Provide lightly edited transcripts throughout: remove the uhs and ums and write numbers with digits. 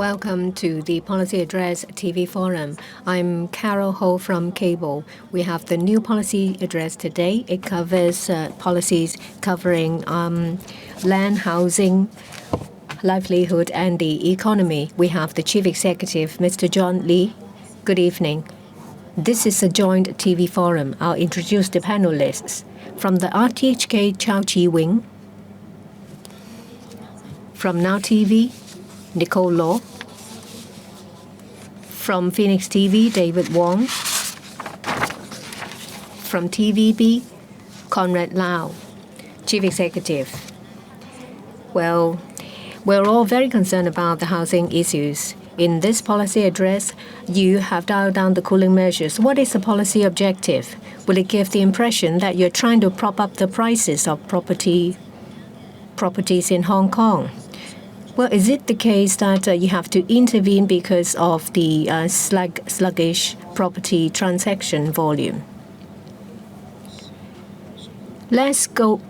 Welcome to the Policy Address TV Forum. I'm Carol Ho from Cable. We have the new policy address today. It covers policies covering land, housing, livelihood, and the economy. We have the Chief Executive, Mr. John Lee. Good evening. This is a joint TV forum. I'll introduce the panelists. From the RTHK, Chow Chi Wing. From Now TV, Nicole Law. From Phoenix TV, David Wong. From TVB, Conrad Lau, Chief Executive. Well, we're all very concerned about the housing issues. In this policy address, you have dialed down the cooling measures. What is the policy objective? Will it give the impression that you're trying to prop up the prices of properties in Hong Kong? Well, is it the case that you have to intervene because of the sluggish property transaction volume? Let's go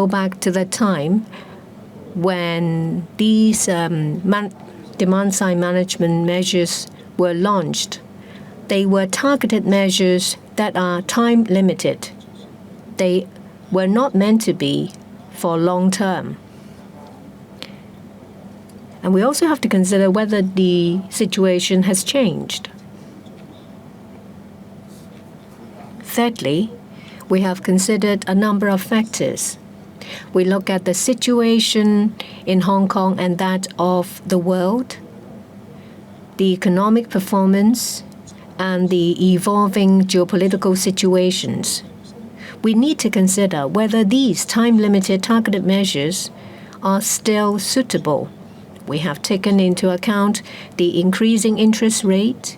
back to the time when these demand-side management measures were launched. They were targeted measures that are time-limited. They were not meant to be for long-term. And we also have to consider whether the situation has changed. Thirdly, we have considered a number of factors. We look at the situation in Hong Kong and that of the world, the economic performance, and the evolving geopolitical situations. We need to consider whether these time-limited targeted measures are still suitable. We have taken into account the increasing interest rate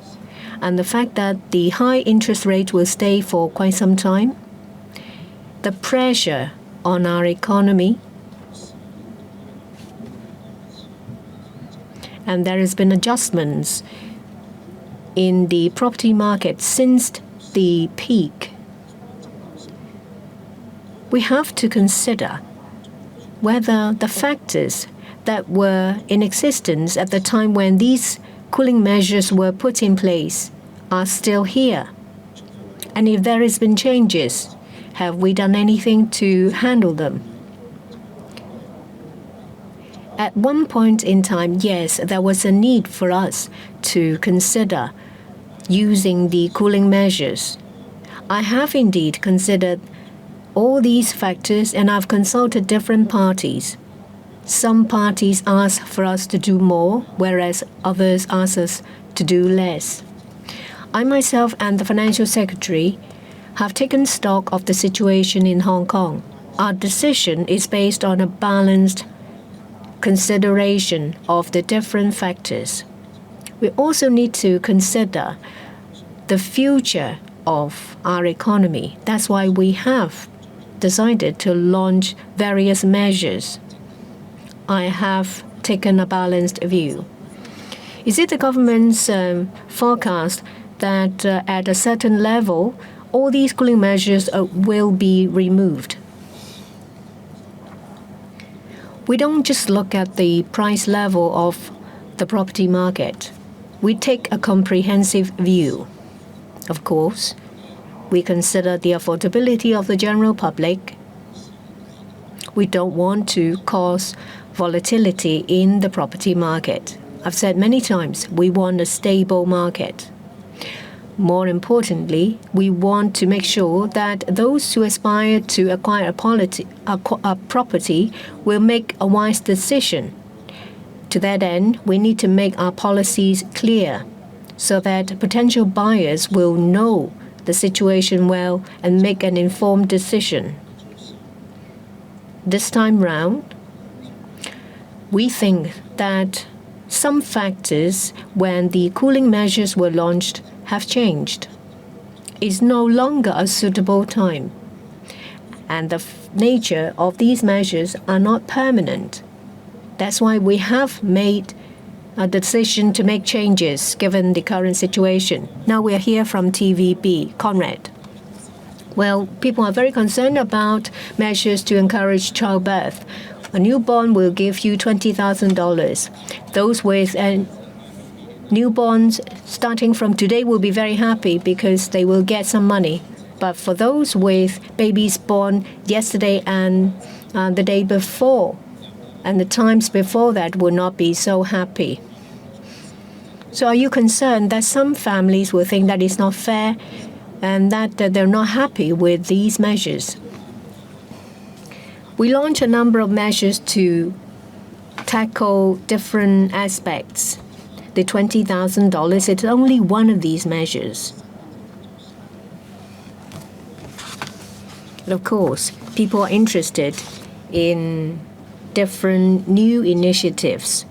and the fact that the high interest rate will stay for quite some time, the pressure on our economy, and there has been adjustments in the property market since the peak. We have to consider whether the factors that were in existence at the time when these cooling measures were put in place are still here. And if there has been changes, have we done anything to handle them? At one point in time, yes, there was a need for us to consider using the cooling measures. I have indeed considered all these factors and I've consulted different parties. Some parties ask for us to do more, whereas others ask us to do less. I myself and the Financial Secretary have taken stock of the situation in Hong Kong. Our decision is based on a balanced consideration of the different factors. We also need to consider the future of our economy. That's why we have decided to launch various measures. I have taken a balanced view. Is it the government's forecast that at a certain level, all these cooling measures will be removed? We don't just look at the price level of the property market. We take a comprehensive view. Of course, we consider the affordability of the general public. We don't want to cause volatility in the property market. I've said many times, we want a stable market. More importantly, we want to make sure that those who aspire to acquire a property will make a wise decision. To that end, we need to make our policies clear so that potential buyers will know the situation well and make an informed decision. This time round, we think that some factors when the cooling measures were launched have changed. It's no longer a suitable time, and the nature of these measures are not permanent. That's why we have made a decision to make changes given the current situation. Now we are here from TVB, Conrad. Well, people are very concerned about measures to encourage childbirth. A newborn will give you $20,000. Those with newborns starting from today will be very happy because they will get some money. But for those with babies born yesterday and the day before, and the times before that will not be so happy. So are you concerned that some families will think that it's not fair and that they're not happy with these measures? We launched a number of measures to tackle different aspects. The $20,000 is only one of these measures. But of course, people are interested in different new initiatives.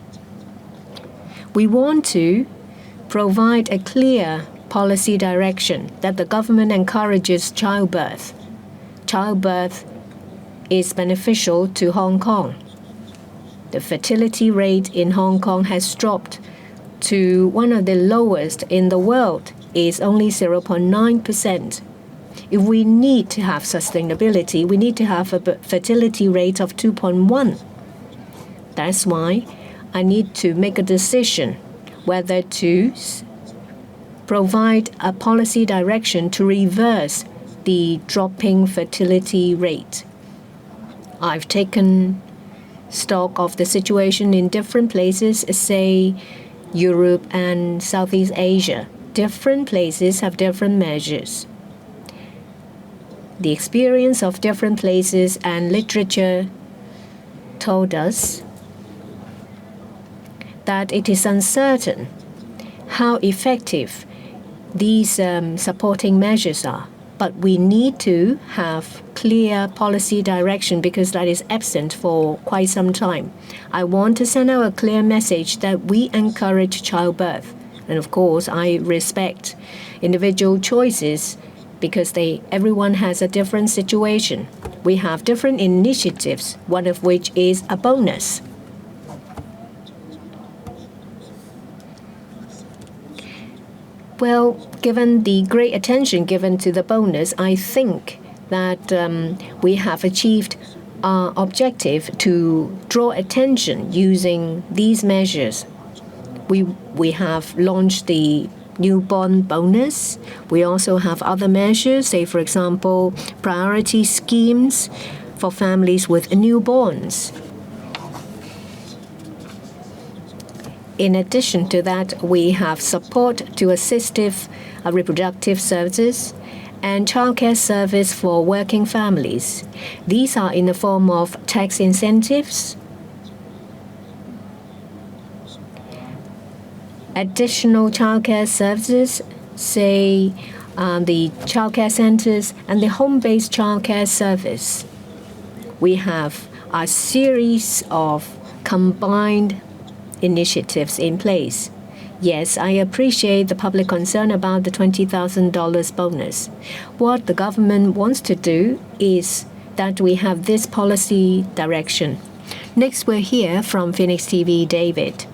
We want to provide a clear policy direction that the government encourages childbirth. Childbirth is beneficial to Hong Kong. The fertility rate in Hong Kong has dropped to one of the lowest in the world. It's only 0.9%. If we need to have sustainability, we need to have a fertility rate of 2.1. That's why I need to make a decision whether to provide a policy direction to reverse the dropping fertility rate. I've taken stock of the situation in different places, say Europe and Southeast Asia. Different places have different measures. The experience of different places and literature told us that it is uncertain how effective these supporting measures are. But we need to have clear policy direction because that is absent for quite some time. I want to send out a clear message that we encourage childbirth. And of course, I respect individual choices because everyone has a different situation. We have different initiatives, one of which is a bonus. Well, given the great attention given to the bonus, I think that we have achieved our objective to draw attention using these measures. We have launched the newborn bonus. We also have other measures, say, for example, priority schemes for families with newborns. In addition to that, we have support to assistive reproductive services and childcare service for working families. These are in the form of tax incentives, additional childcare services, say the childcare centers and the home-based childcare service. We have a series of combined initiatives in place. Yes, I appreciate the public concern about the $20,000 bonus. What the government wants to do is that we have this policy direction. Next, we'll hear from Phoenix TV, David.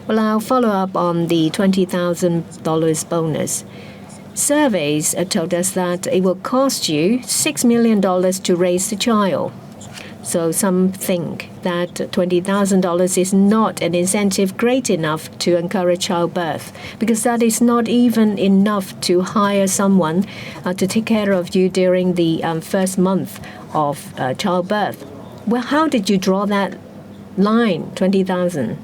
Well, I'll follow up on the $20,000 bonus. Surveys told us that it will cost you $6 million to raise a child. So some think that $20,000 is not an incentive great enough to encourage childbirth because that is not even enough to hire someone to take care of you during the first month of childbirth. Well, how did you draw that line, 20,000?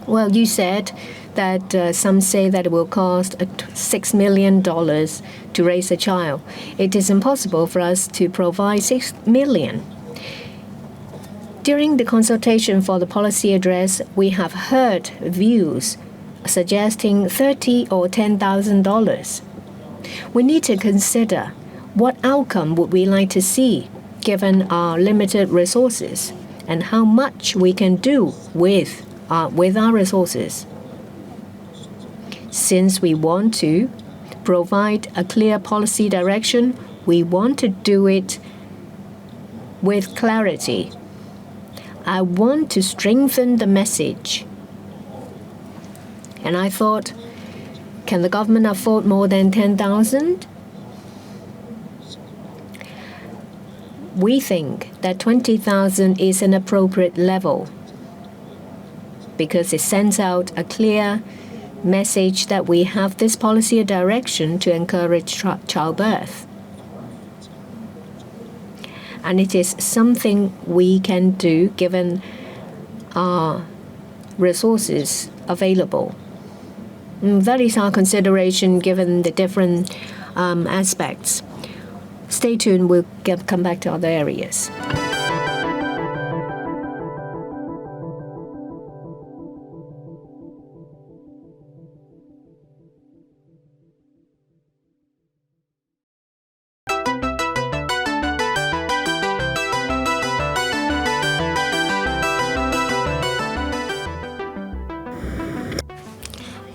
Well, you said that some say that it will cost $6 million to raise a child. It is impossible for us to provide $6 million. During the consultation for the policy address, we have heard views suggesting $30,000 or $10,000. We need to consider what outcome would we like to see given our limited resources and how much we can do with our resources. Since we want to provide a clear policy direction, we want to do it with clarity. I want to strengthen the message. And I thought, can the government afford more than 10,000? We think that 20,000 is an appropriate level because it sends out a clear message that we have this policy direction to encourage childbirth. And it is something we can do given our resources available. That is our consideration given the different aspects. Stay tuned, we'll come back to other areas.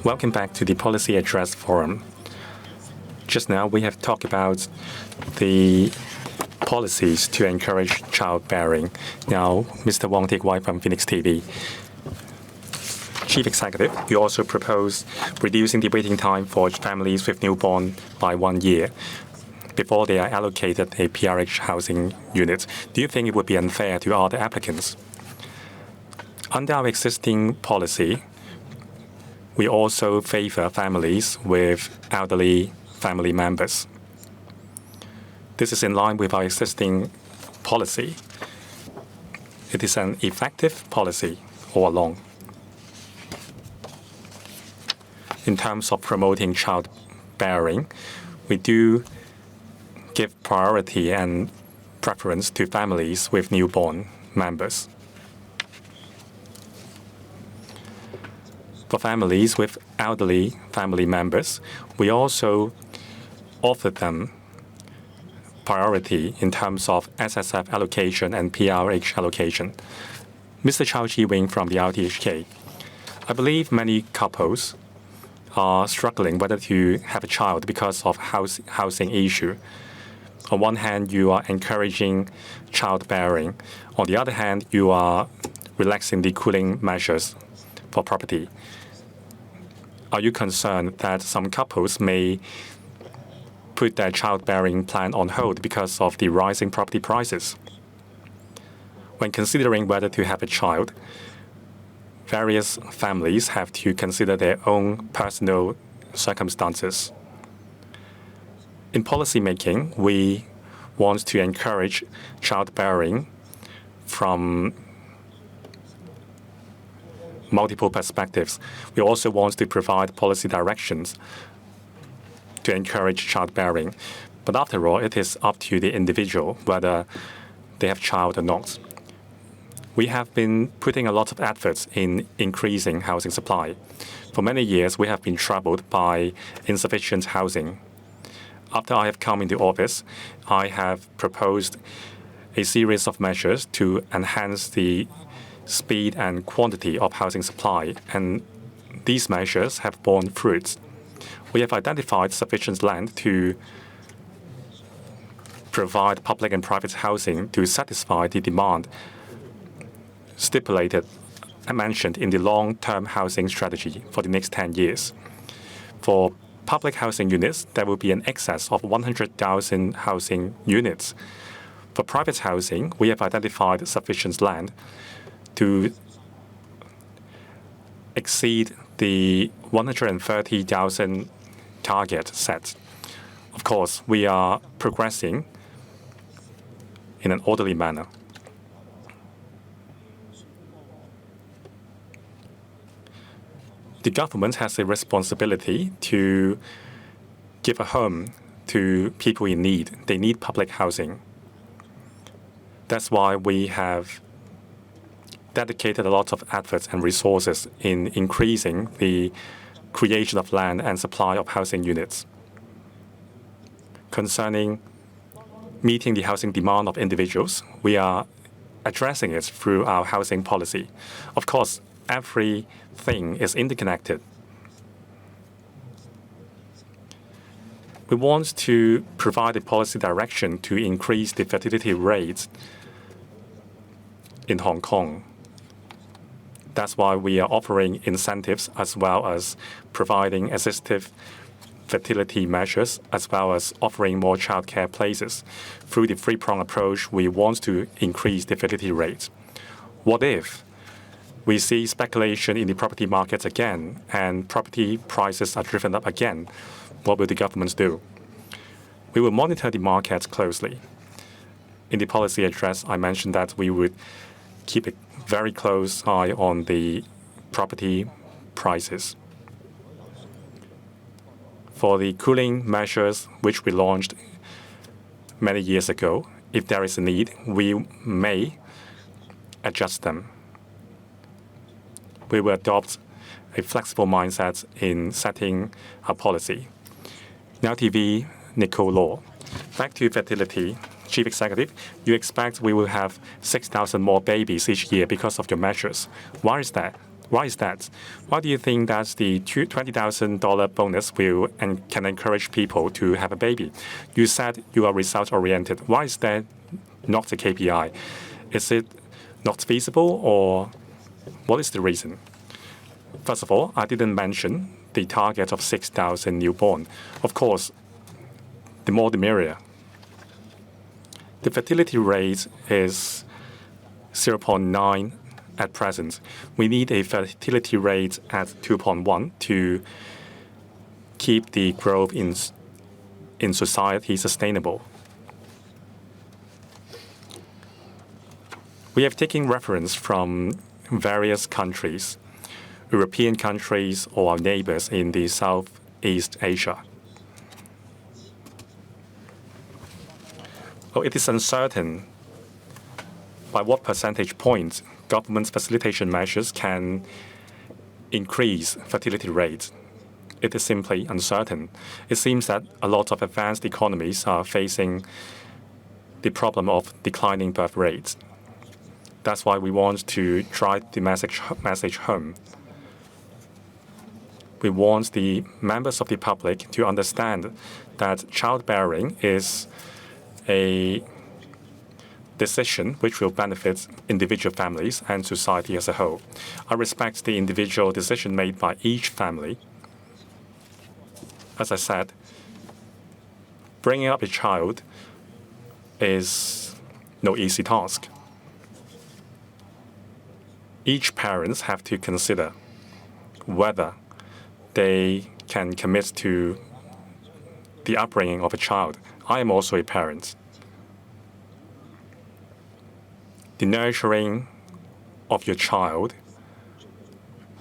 Welcome back to the Policy Address Forum. Just now, we have talked about the policies to encourage childbearing. Now, Mr. Wong Teck-Wai from Phoenix TV. Chief Executive, you also propose reducing the waiting time for families with newborn by 1 year before they are allocated a PRH housing unit. Do you think it would be unfair to other applicants? Under our existing policy, we also favor families with elderly family members. This is in line with our existing policy. It is an effective policy all along. In terms of promoting childbearing, we do give priority and preference to families with newborn members. For families with elderly family members, we also offer them priority in terms of SSF allocation and PRH allocation. Mr. Chow Chi-wing from the RTHK. I believe many couples are struggling whether to have a child because of housing issue. On one hand, you are encouraging childbearing. On the other hand, you are relaxing the cooling measures for property. Are you concerned that some couples may put their childbearing plan on hold because of the rising property prices? When considering whether to have a child, various families have to consider their own personal circumstances. In policymaking, we want to encourage childbearing from multiple perspectives. We also want to provide policy directions to encourage childbearing. But after all, it is up to the individual whether they have child or not. We have been putting a lot of efforts in increasing housing supply. For many years, we have been troubled by insufficient housing. After I have come into office, I have proposed a series of measures to enhance the speed and quantity of housing supply, and these measures have borne fruits. We have identified sufficient land to provide public and private housing to satisfy the demand stipulated and mentioned in the long-term housing strategy for the next 10 years. For public housing units, there will be an excess of 100,000 housing units. For private housing, we have identified sufficient land to exceed the 130,000 target set. Of course, we are progressing in an orderly manner. The government has a responsibility to give a home to people in need. They need public housing. That's why we have dedicated a lot of efforts and resources in increasing the creation of land and supply of housing units. Concerning meeting the housing demand of individuals, we are addressing it through our housing policy. Of course, everything is interconnected. We want to provide a policy direction to increase the fertility rates in Hong Kong. That's why we are offering incentives as well as providing assistive fertility measures, as well as offering more childcare places. Through the three-pronged approach, we want to increase the fertility rate. What if we see speculation in the property markets again, and property prices are driven up again. What will the governments do? We will monitor the markets closely. In the policy address, I mentioned that we would keep a very close eye on the property prices. For the cooling measures which we launched many years ago, if there is a need, we may adjust them. We will adopt a flexible mindset in setting our policy. Now TV, Nicole Law. Back to fertility. Chief Executive, you expect we will have 6,000 more babies each year because of your measures. Why is that? Why is that? Why do you think that the $20,000 bonus will and can encourage people to have a baby? You said you are result-oriented. Why is that not the KPI? Is it not feasible, or what is the reason? First of all, I didn't mention the target of 6,000 newborn. Of course, the more the merrier. The fertility rate is 0.9 at present. We need a fertility rate at 2.1 to keep the growth in society sustainable. We have taken reference from various countries, European countries or our neighbors in the Southeast Asia. It is uncertain by what percentage point government's facilitation measures can increase fertility rates. It is simply uncertain. It seems that a lot of advanced economies are facing the problem of declining birth rates. That's why we want to drive the message home. We want the members of the public to understand that childbearing is a decision which will benefit individual families and society as a whole. I respect the individual decision made by each family. As I said, bringing up a child is no easy task. Each parents have to consider whether they can commit to the upbringing of a child. I am also a parent. The nurturing of your child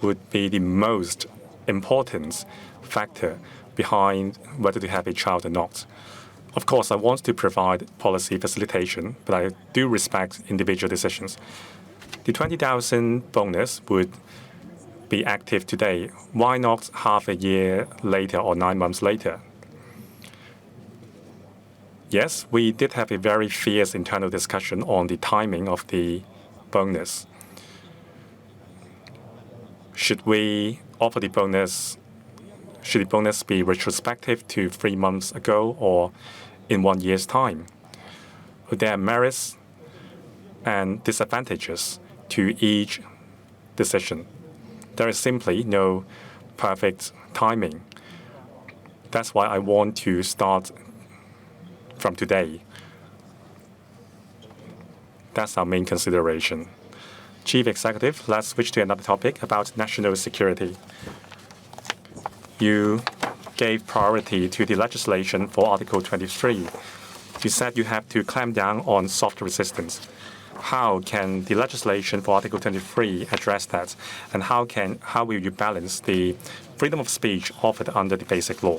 would be the most important factor behind whether to have a child or not. Of course, I want to provide policy facilitation, but I do respect individual decisions. The 20,000 bonus would be active today. Why not half a year later or 9 months later? Yes, we did have a very fierce internal discussion on the timing of the bonus. Should we offer the bonus? Should the bonus be retrospective to 3 months ago or in 1 year's time? There are merits and disadvantages to each decision. There is simply no perfect timing. That's why I want to start from today. That's our main consideration. Chief Executive, let's switch to another topic about national security. You gave priority to the legislation for Article 23. You said you have to clamp down on soft resistance. How can the legislation for Article 23 address that? And how will you balance the freedom of speech offered under the Basic Law?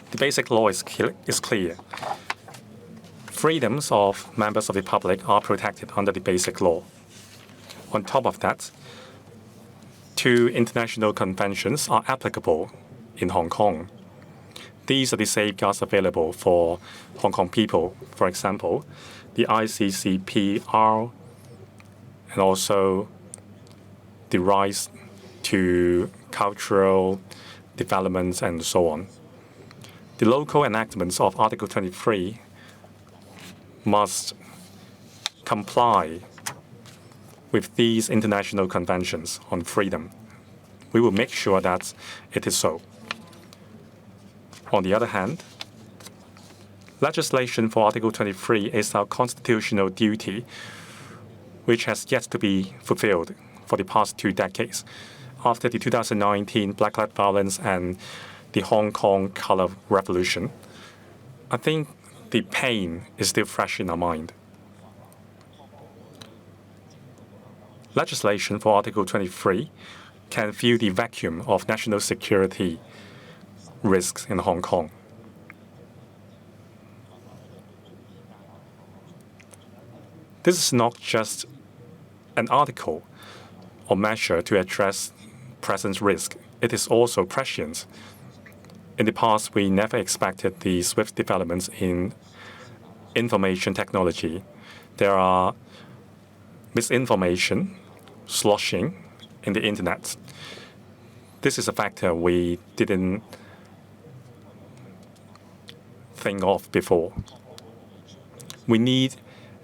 The Basic Law is clear. Freedoms of members of the public are protected under the Basic Law. On top of that, 2 international conventions are applicable in Hong Kong. These are the safeguards available for Hong Kong people. For example, the ICCPR and also the rights to cultural developments and so on. The local enactments of Article 23 must comply with these international conventions on freedom. We will make sure that it is so. On the other hand, legislation for Article 23 is our constitutional duty, which has yet to be fulfilled for the past 2 decades. After the 2019 Black Lives violence and the Hong Kong Colour Revolution, I think the pain is still fresh in our mind. Legislation for Article 23 can fill the vacuum of national security risks in Hong Kong. This is not just an article or measure to address present risk. It is also prescient. In the past, we never expected the swift developments in information technology. There are misinformation, sloshing in the internet. This is a factor we didn't think of before. We need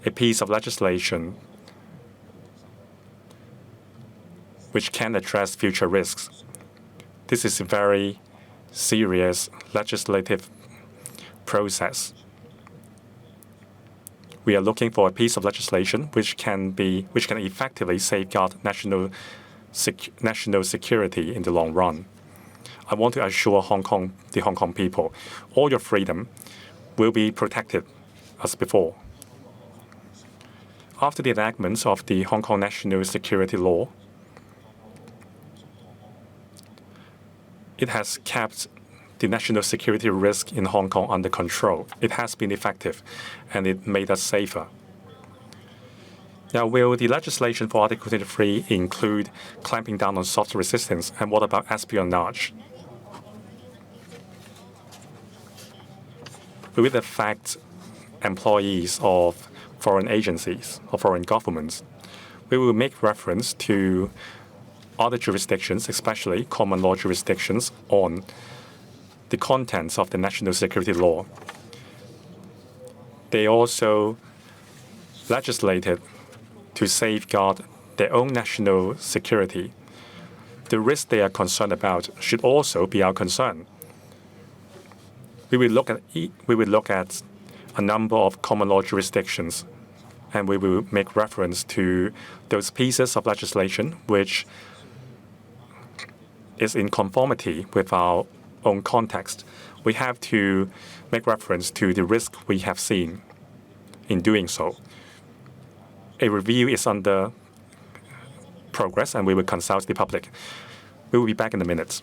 a piece of legislation which can address future risks. This is a very serious legislative process. We are looking for a piece of legislation which can effectively safeguard national security in the long run. I want to assure the Hong Kong people, all your freedom will be protected as before. After the enactment of the Hong Kong National Security Law, it has kept the national security risk in Hong Kong under control. It has been effective, and it made us safer. Now, will the legislation for Article 23 include clamping down on soft resistance, and what about espionage? Will it affect employees of foreign agencies or foreign governments? We will make reference to other jurisdictions, especially common law jurisdictions, on the contents of the national security law. They also legislated to safeguard their own national security. The risk they are concerned about should also be our concern. We will look at a number of common law jurisdictions, and we will make reference to those pieces of legislation which is in conformity with our own context. We have to make reference to the risk we have seen in doing so. A review is under progress, and we will consult the public. We will be back in a minute.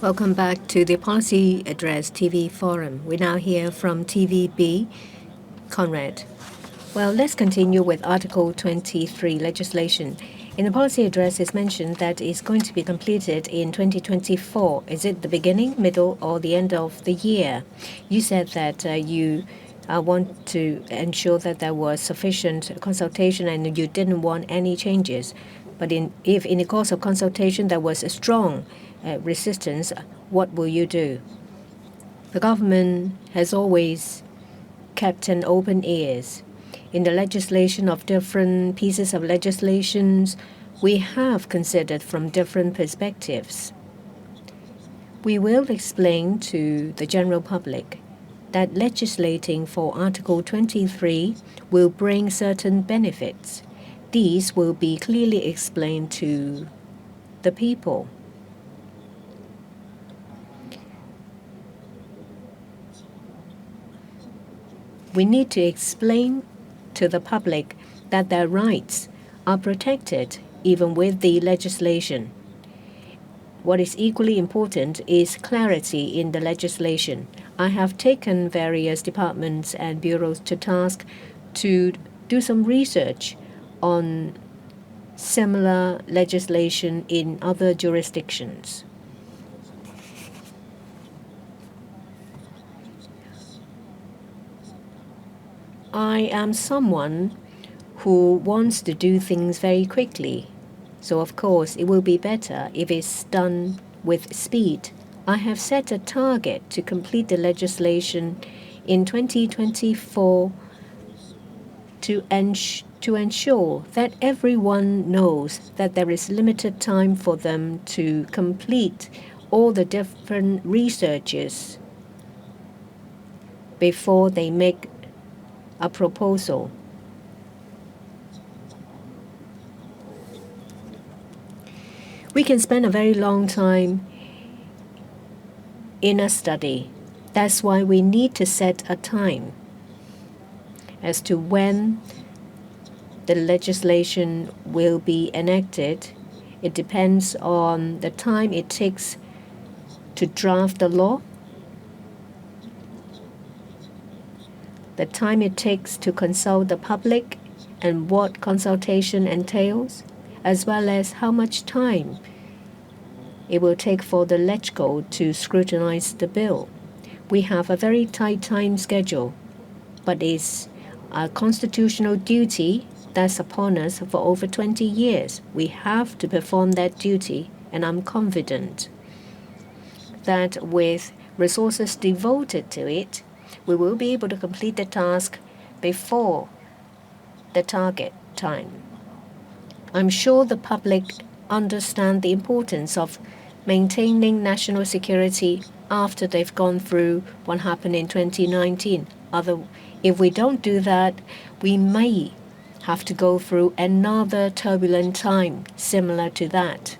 Welcome back to the Policy Address TV Forum. We now hear from TVB, Conrad. Well, let's continue with Article 23 legislation. In the policy address, it's mentioned that it's going to be completed in 2024. Is it the beginning, middle, or the end of the year? You said that you want to ensure that there was sufficient consultation and you didn't want any changes. But if in the course of consultation there was a strong resistance, what will you do? The government has always kept an open ears. In the legislation of different pieces of legislations, we have considered from different perspectives. We will explain to the general public that legislating for Article 23 will bring certain benefits. These will be clearly explained to the people. We need to explain to the public that their rights are protected even with the legislation. What is equally important is clarity in the legislation. I have taken various departments and bureaus to task to do some research on similar legislation in other jurisdictions. I am someone who wants to do things very quickly. So of course, it will be better if it's done with speed. I have set a target to complete the legislation in 2024 to ensure that everyone knows that there is limited time for them to complete all the different researches before they make a proposal. We can spend a very long time in a study. That's why we need to set a time as to when the legislation will be enacted. It depends on the time it takes to draft the law, the time it takes to consult the public and what consultation entails, as well as how much time it will take for the LegCo to scrutinize the bill. We have a very tight time schedule, but it's a constitutional duty that's upon us for over 20 years. We have to perform that duty, and I'm confident that with resources devoted to it, we will be able to complete the task before the target time. I'm sure the public understand the importance of maintaining national security after they've gone through what happened in 2019. If we don't do that, we may have to go through another turbulent time similar to that.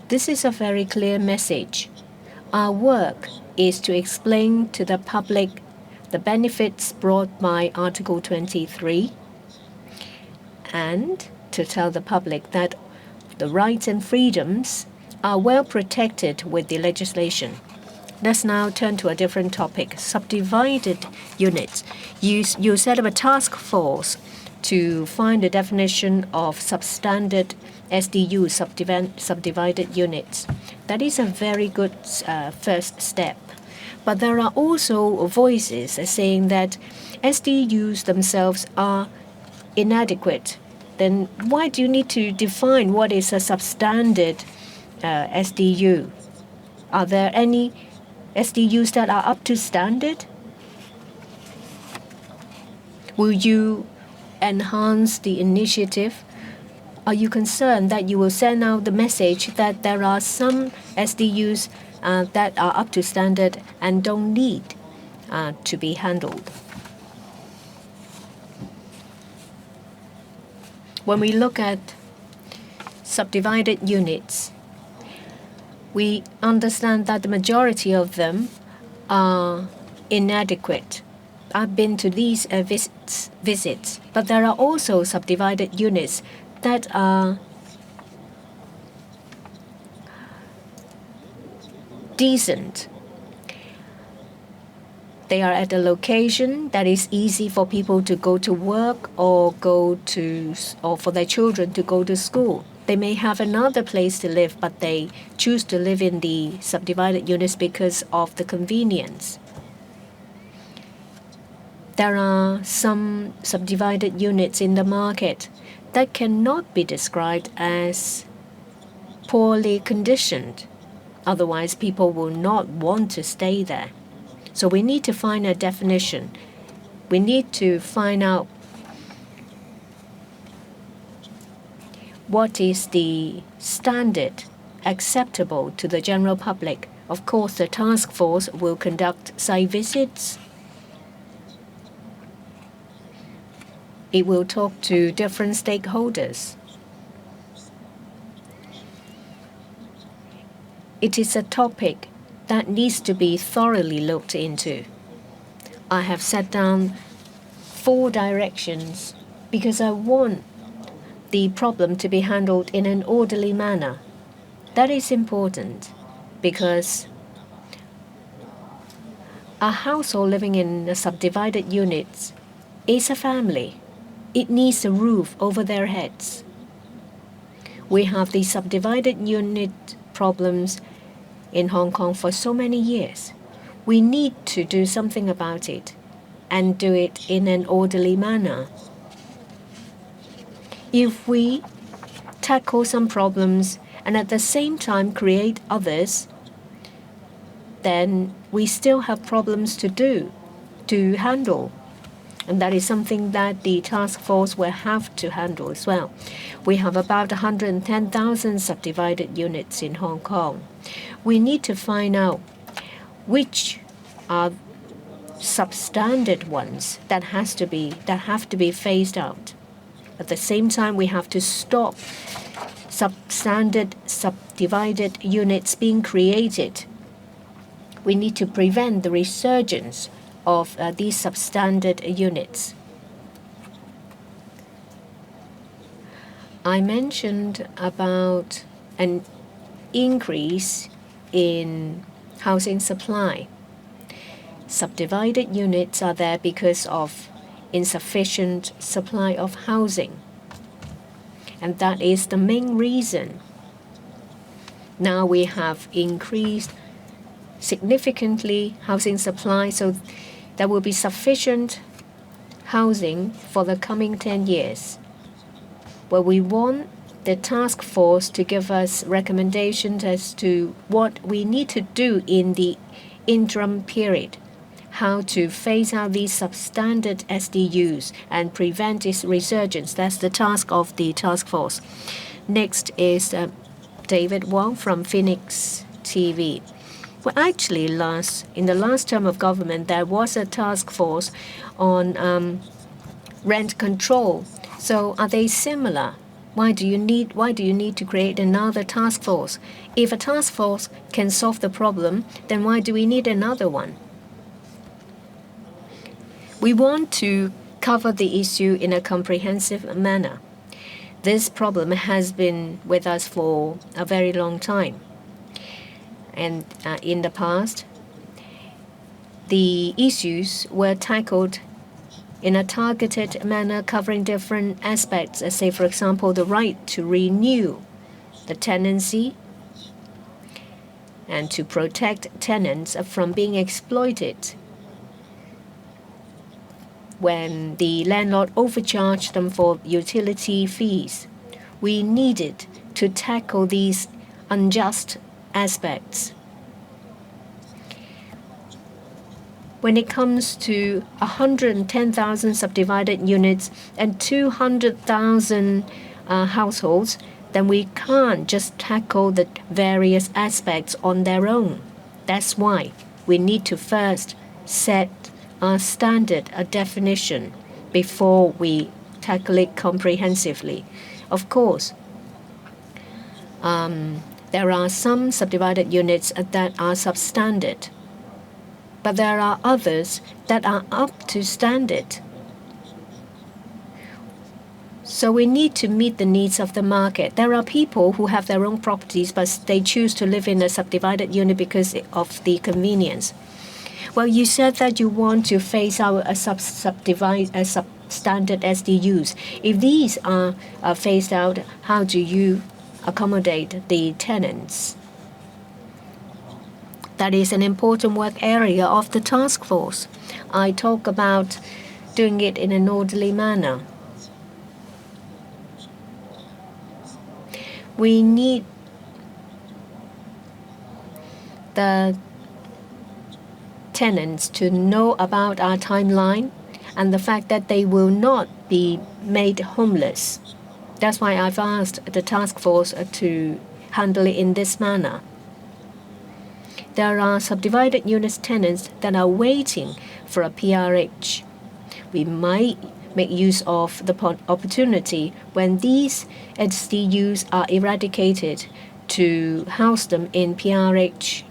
This is a very clear message. Our work is to explain to the public the benefits brought by Article 23 and to tell the public that the rights and freedoms are well protected with the legislation. Let's now turn to a different topic, subdivided units. You set up a task force to find the definition of substandard SDU, subdivided units. That is a very good first step. But there are also voices saying that SDUs themselves are inadequate. Then why do you need to define what is a substandard SDU? Are there any SDUs that are up to standard? Will you enhance the initiative? Are you concerned that you will send out the message that there are some SDUs that are up to standard and don't need to be handled? When we look at subdivided units, we understand that the majority of them are inadequate. I've been to these visits, but there are also subdivided units that are decent. They are at a location that is easy for people to go to work or for their children to go to school. They may have another place to live, but they choose to live in the subdivided units because of the convenience. There are some subdivided units in the market that cannot be described as poorly conditioned. Otherwise, people will not want to stay there. So we need to find a definition. We need to find out what is the standard acceptable to the general public. Of course, the task force will conduct site visits. It will talk to different stakeholders. It is a topic that needs to be thoroughly looked into. I have set down 4 directions because I want the problem to be handled in an orderly manner. That is important because a household living in a subdivided units is a family. It needs a roof over their heads. We have the subdivided unit problems in Hong Kong for so many years. We need to do something about it and do it in an orderly manner. If we tackle some problems and at the same time create others, then we still have problems to handle. And that is something that the task force will have to handle as well. We have about 110,000 subdivided units in Hong Kong. We need to find out which are substandard ones that have to be phased out. At the same time, we have to stop substandard subdivided units being created. We need to prevent the resurgence of these substandard units. I mentioned about an increase in housing supply. Subdivided units are there because of insufficient supply of housing. And that is the main reason. Now we have increased significantly housing supply, so there will be sufficient housing for the coming 10 years. Well, we want the task force to give us recommendations as to what we need to do in the interim period, how to phase out these substandard SDUs and prevent its resurgence. That's the task of the task force. Next is David Wong from Phoenix TV. Well, actually, in the last term of government, there was a task force on rent control. So are they similar? Why do you need to create another task force? If a task force can solve the problem, then why do we need another one? We want to cover the issue in a comprehensive manner. This problem has been with us for a very long time. And in the past, the issues were tackled in a targeted manner, covering different aspects, say, for example, the right to renew the tenancy and to protect tenants from being exploited when the landlord overcharged them for utility fees. We needed to tackle these unjust aspects. When it comes to 110,000 subdivided units and 200,000 households, then we can't just tackle the various aspects on their own. That's why we need to first set a standard, a definition, before we tackle it comprehensively. Of course, there are some subdivided units that are substandard, but there are others that are up to standard. So we need to meet the needs of the market. There are people who have their own properties, but they choose to live in a subdivided unit because of the convenience. Well, you said that you want to phase out a substandard SDUs. If these are phased out, how do you accommodate the tenants? That is an important work area of the task force. I talk about doing it in an orderly manner. We need the tenants to know about our timeline and the fact that they will not be made homeless. That's why I've asked the task force to handle it in this manner. There are subdivided units tenants that are waiting for a PRH. We might make use of the opportunity when these SDUs are eradicated to house them in PRH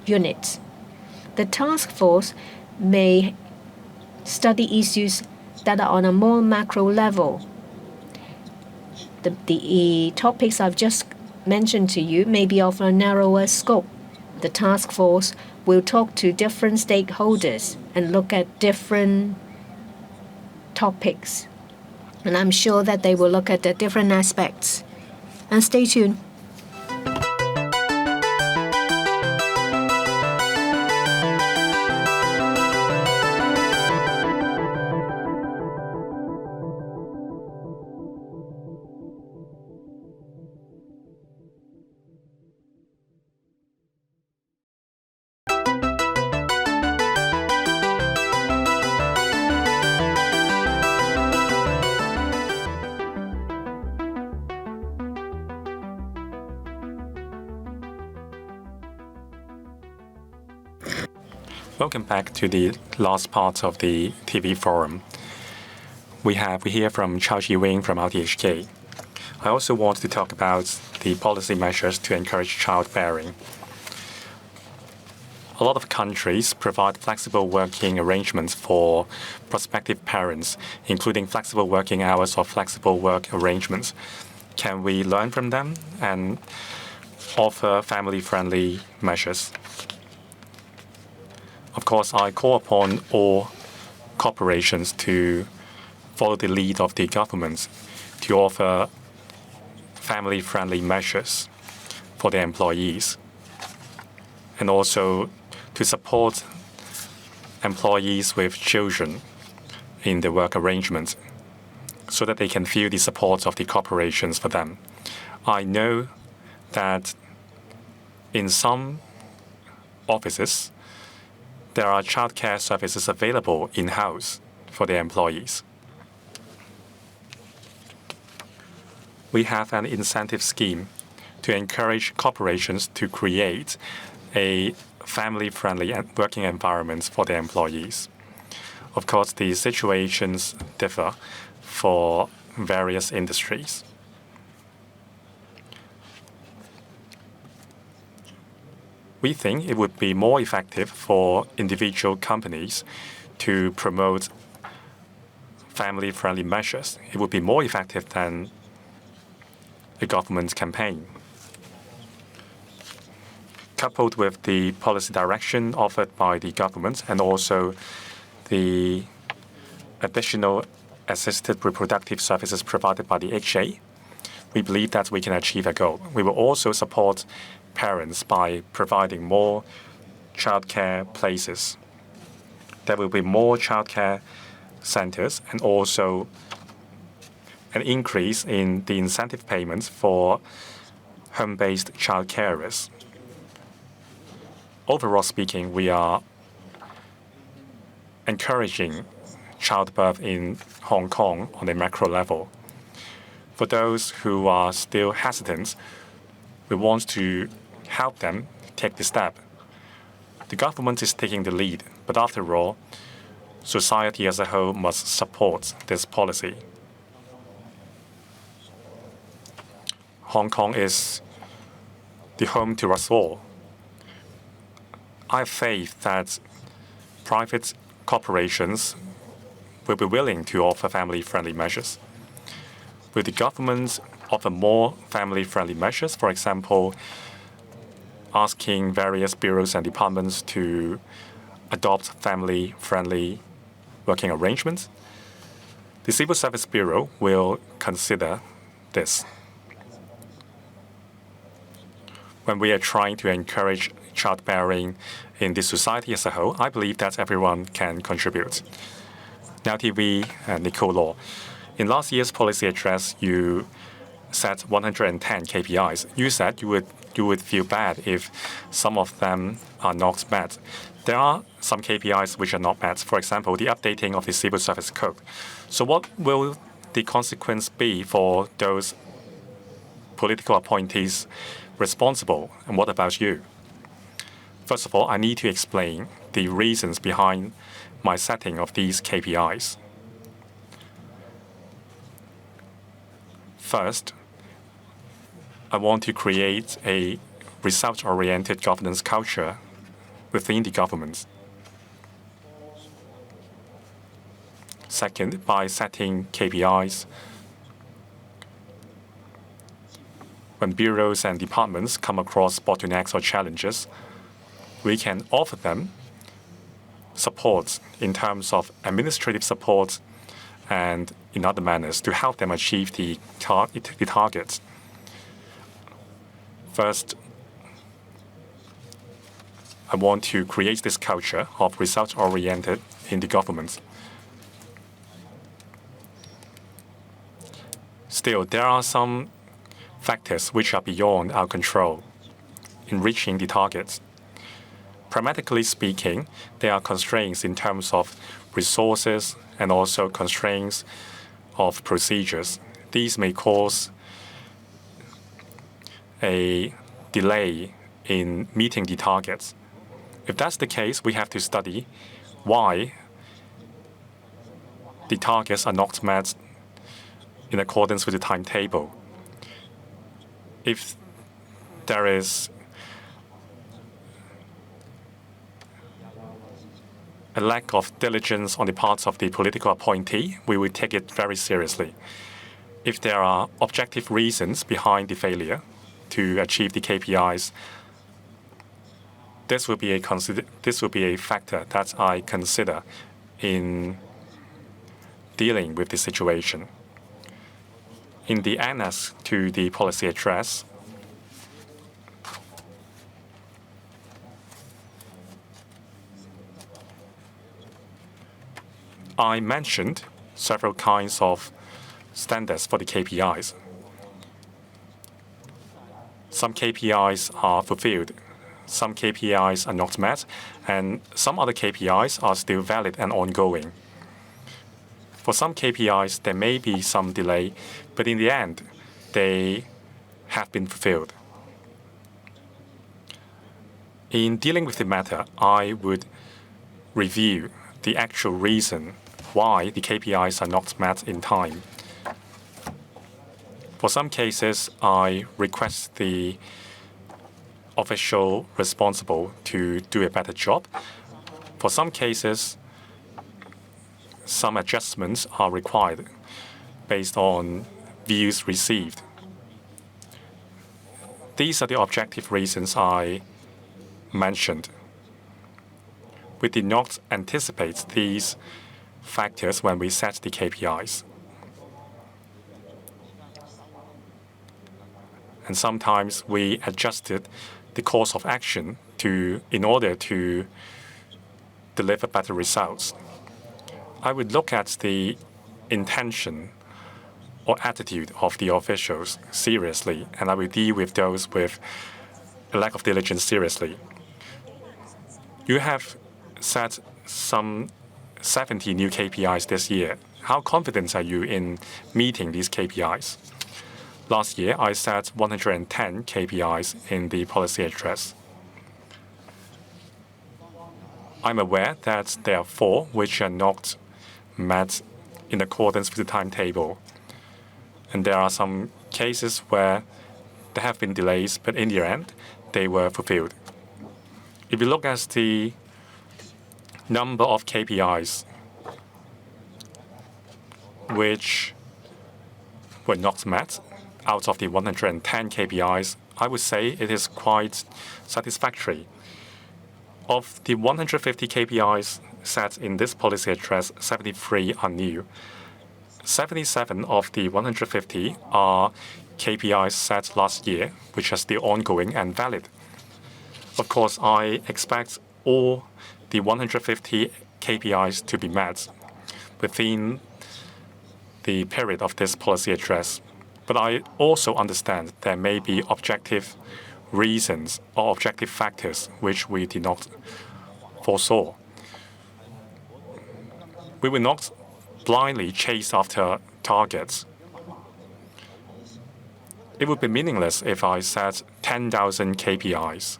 units. The task force may study issues that are on a more macro level. The topics I've just mentioned to you may be of a narrower scope. The task force will talk to different stakeholders and look at different topics. And I'm sure that they will look at the different aspects. And stay tuned. Welcome back to the last part of the TV forum. We hear from Chao Chi-wing from TMHK. I also want to talk about the policy measures to encourage childbearing. A lot of countries provide flexible working arrangements for prospective parents, including flexible working hours or flexible work arrangements. Can we learn from them and offer family-friendly measures? Of course, I call upon all corporations to follow the lead of the government to offer family-friendly measures for their employees, and also to support employees with children in the work arrangements so that they can feel the support of the corporations for them. I know that in some offices, there are childcare services available in-house for their employees. We have an incentive scheme to encourage corporations to create a family-friendly working environment for their employees. Of course, the situations differ for various industries. We think it would be more effective for individual companies to promote family-friendly measures. It would be more effective than a government campaign. Coupled with the policy direction offered by the government and also the additional assisted reproductive services provided by the HA, we believe that we can achieve a goal. We will also support parents by providing more childcare places. There will be more childcare centers and also an increase in the incentive payments for home-based child carers. Overall speaking, we are encouraging childbirth in Hong Kong on a macro level. For those who are still hesitant, we want to help them take the step. The government is taking the lead, but after all, society as a whole must support this policy. Hong Kong is the home to us all. I have faith that private corporations will be willing to offer family-friendly measures. Will the government offer more family-friendly measures, for example, asking various bureaus and departments to adopt family-friendly working arrangements? The Civil Service Bureau will consider this. When we are trying to encourage childbearing in the society as a whole, I believe that everyone can contribute. Now TV and Nicole Law. In last year's policy address, you set 110 KPIs. You said you would feel bad if some of them are not met. There are some KPIs which are not met. For example, the updating of the Civil Service Code. So what will the consequence be for those political appointees responsible, and what about you? First of all, I need to explain the reasons behind my setting of these KPIs. First, I want to create a result-oriented governance culture within the government. Second, by setting KPIs, when bureaus and departments come across bottlenecks or challenges, we can offer them support in terms of administrative support and in other manners to help them achieve the targets. First, I want to create this culture of result-oriented in the government. Still, there are some factors which are beyond our control in reaching the targets. Pragmatically speaking, there are constraints in terms of resources and also constraints of procedures. These may cause a delay in meeting the targets. If that's the case, we have to study why the targets are not met in accordance with the timetable. If there is a lack of diligence on the part of the political appointee, we will take it very seriously. If there are objective reasons behind the failure to achieve the KPIs, this will be a factor that I consider in dealing with the situation. In the annex to the policy address, I mentioned several kinds of standards for the KPIs. Some KPIs are fulfilled, some KPIs are not met, and some other KPIs are still valid and ongoing. For some KPIs, there may be some delay, but in the end, they have been fulfilled. In dealing with the matter, I would review the actual reason why the KPIs are not met in time. For some cases, I request the official responsible to do a better job. For some cases, some adjustments are required based on views received. These are the objective reasons I mentioned. We did not anticipate these factors when we set the KPIs. And sometimes we adjusted the course of action in order to deliver better results. I would look at the intention or attitude of the officials seriously, and I will deal with those with a lack of diligence seriously. You have set some 70 new KPIs this year. How confident are you in meeting these KPIs? Last year, I set 110 KPIs in the policy address. I'm aware that there are 4 which are not met in accordance with the timetable. And there are some cases where there have been delays, but in the end, they were fulfilled. If you look at the number of KPIs which were not met out of the 110 KPIs, I would say it is quite satisfactory. Of the 150 KPIs set in this policy address, 73 are new. 77 of the 150 are KPIs set last year, which are still ongoing and valid. Of course, I expect all the 150 KPIs to be met within the period of this policy address. But I also understand there may be objective reasons or objective factors which we did not foresaw. We will not blindly chase after targets. It would be meaningless if I set 10,000 KPIs.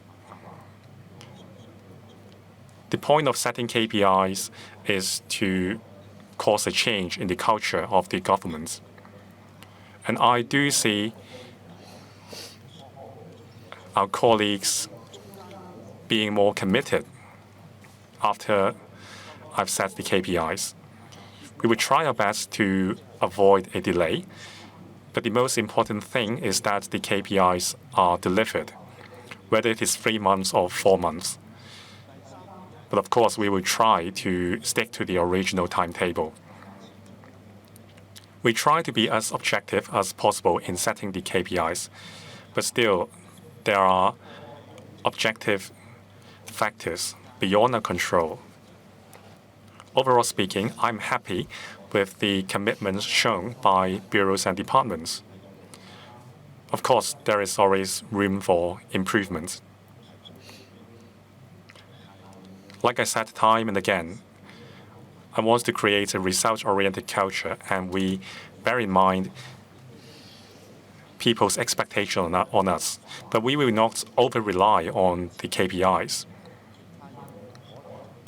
The point of setting KPIs is to cause a change in the culture of the government. And I do see our colleagues being more committed after I've set the KPIs. We will try our best to avoid a delay, but the most important thing is that the KPIs are delivered, whether it is 3 months or 4 months. But of course, we will try to stick to the original timetable. We try to be as objective as possible in setting the KPIs, but still, there are objective factors beyond our control. Overall speaking, I'm happy with the commitments shown by bureaus and departments. Of course, there is always room for improvement. Like I said time and again, I want to create a result-oriented culture, and we bear in mind people's expectation on us. But we will not over-rely on the KPIs.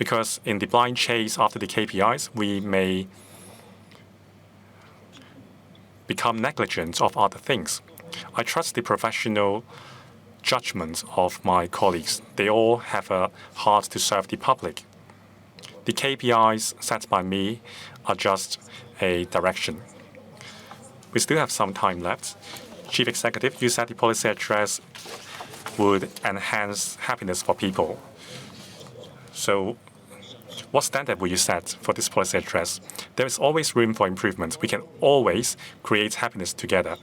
because in the blind chase after the KPIs, we may become negligent of other things. I trust the professional judgment of my colleagues. They all have a heart to serve the public. The KPIs set by me are just a direction. We still have some time left. Chief Executive, you said the policy address would enhance happiness for people. So what standard will you set for this policy address? There is always room for improvement. We can always create happiness together.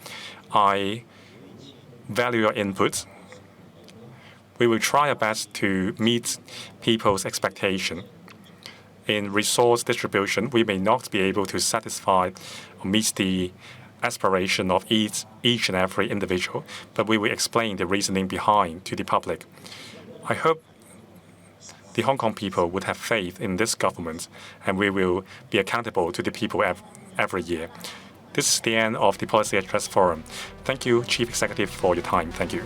I value your input. We will try our best to meet people's expectation. In resource distribution, we may not be able to satisfy or meet the aspiration of each and every individual, but we will explain the reasoning behind to the public. I hope the Hong Kong people would have faith in this government, and we will be accountable to the people every year. This is the end of the Policy Address Forum. Thank you, Chief Executive, for your time. Thank you.